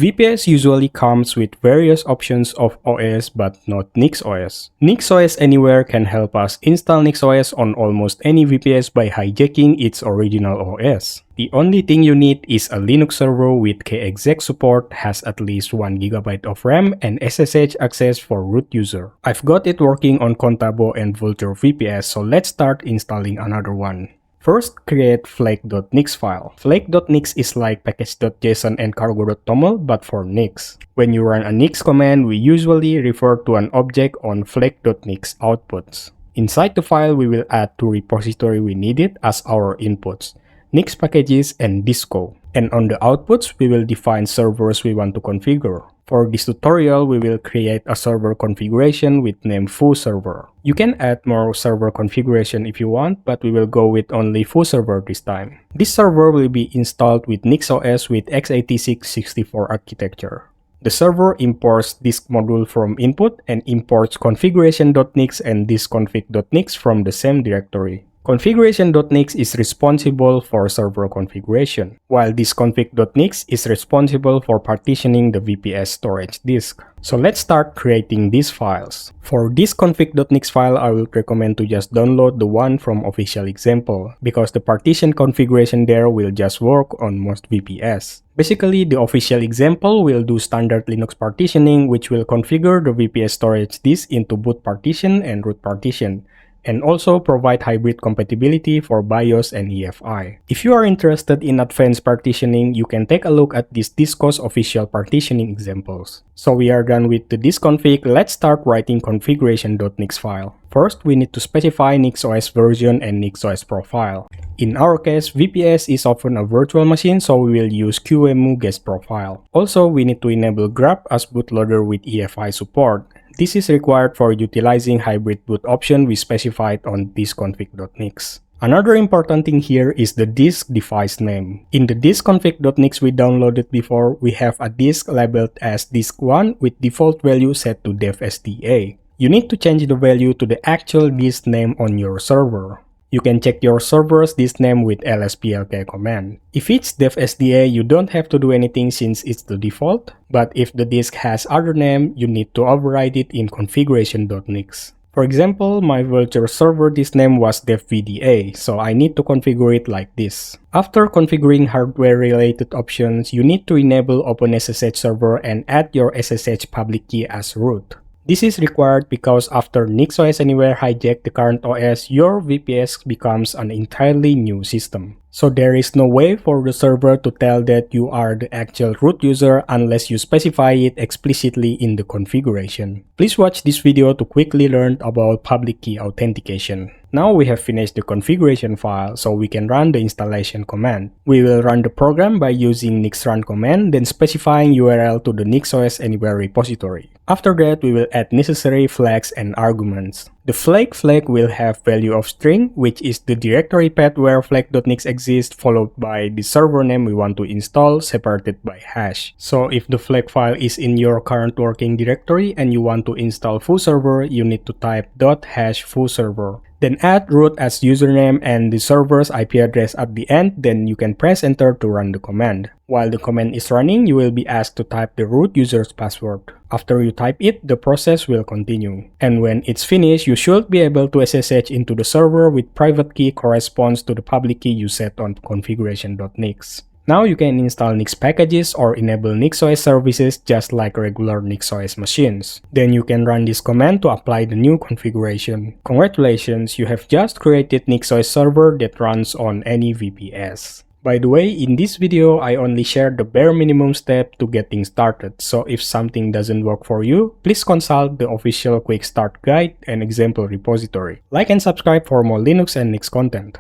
VPS usually comes with various options of OS but not nixos. Nixos-anywhere can help us install nixos on almost any VPS by hijacking its original OS. The only thing you need is a Linux server with kexec support, has at least 1 GB of RAM and SSH access for root user. I've got it working on Contabo and Vultr VPS, so let's start installing another one. First, create flake.nix file. Flake.nix is like package.json and cargo.toml but for Nix. When you run a Nix command, we usually refer to an object on flake.nix outputs. Inside the file, we will add 2 repositories we needed as our inputs, Nix packages and disko. And on the outputs, we will define servers we want to configure. For this tutorial, we will create a server configuration with name foo server. You can add more server configuration if you want, but we will go with only foo server this time. This server will be installed with nixos with x86 64 architecture. The server imports disk module from input and imports configuration.nix and diskconfig.nix from the same directory. Configuration.nix is responsible for server configuration, while diskconfig.nix is responsible for partitioning the VPS storage disk. So let's start creating these files. For diskconfig.nix file, I would recommend to just download the one from official example, because the partition configuration there will just work on most VPS. Basically, the official example will do standard Linux partitioning, which will configure the VPS storage disk into boot partition and root partition, and also provide hybrid compatibility for BIOS and EFI. If you are interested in advanced partitioning, you can take a look at these disko's official partitioning examples. So we are done with the diskconfig, let's start writing configuration.nix file. First, we need to specify nixos version and nixos profile. In our case, VPS is often a virtual machine, so we will use QEMU guest profile. Also, we need to enable grep as bootloader with EFI support. This is required for utilizing hybrid boot option we specified on diskconfig.nix. Another important thing here is the disk device name. In the diskconfig.nix we downloaded before, we have a disk labeled as disk1 with default value set to devsda. You need to change the value to the actual disk name on your server. You can check your server's disk name with lsplk command. If it's devsda, you don't have to do anything since it's the default, but if the disk has other name, you need to override it in configuration.nix. For example, my Vultr server disk name was devvda, so I need to configure it like this. After configuring hardware-related options, you need to enable OpenSSH server and add your SSH public key as root. This is required because after nixos-anywhere hijack the current OS, your VPS becomes an entirely new system. So there is no way for the server to tell that you are the actual root user unless you specify it explicitly in the configuration. Please watch this video to quickly learn about public key authentication. Now we have finished the configuration file, so we can run the installation command. We will run the program by using nixrun command, then specifying URL to the nixos-anywhere repository. After that, we will add necessary flags and arguments. The flag will have value of string, which is the directory path where flag.nix exists, followed by the server name we want to install, separated by hash. So if the flag file is in your current working directory and you want to install foo server, you need to type .hash foo server. Then add root as username and the server's IP address at the end, then you can press enter to run the command. While the command is running, you will be asked to type the root user's password. After you type it, the process will continue. And when it's finished, you should be able to SSH into the server with private key corresponds to the public key you set on configuration.nix. Now you can install Nix packages or enable nixos services just like regular nixos machines. Then you can run this command to apply the new configuration. Congratulations, you have just created nixos server that runs on any VPS. By the way, in this video, I only shared the bare minimum step to getting started, so if something doesn't work for you, please consult the official quick start guide and example repository. Like and subscribe for more Linux and Nix content.